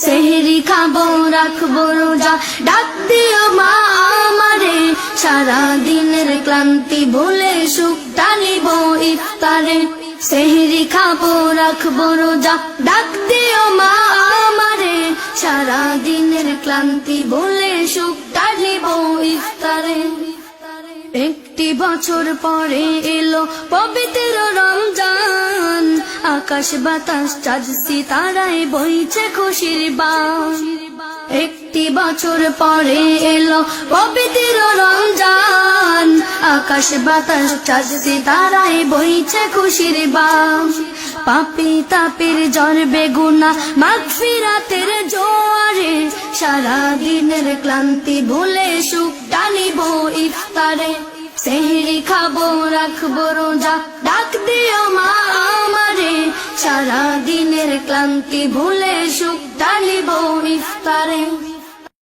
সেহরি খাবো রাখবো রোজা, ডাক দিও মা আমারে, সারা দিনের ক্লান্তি ভুলে সুখটা নিব ইফতারে। সেহরি খাবো রাখবো রোজা, ডাক দিও মা আমারে, সারা দিনের ক্লান্তি ভুলে সুখটা নিব ইফতারে। একটি বছর পরে এলো পবিত্র রমজান, আকাশ বাতাস চাঁদ সিতারায় বইছে খুশির বান। একটি বছর পরে এলো পবিত্র রমজান, আকাশ বাতাস চাঁদ সিতারায় বইছে খুশির বান। পাপী তাপের জ্বর বেগুনা মাগফিরাতের জোয়ারে, সারা দিনের ক্লান্তি ভুলে সুখটা নিব ইফতারে। সেহরি খাবো রাখবো রোজা, ডাক দিও মা আমারে, সারা দিনের ক্লান্তি ভুলে সুখটা নিব ইফতারে।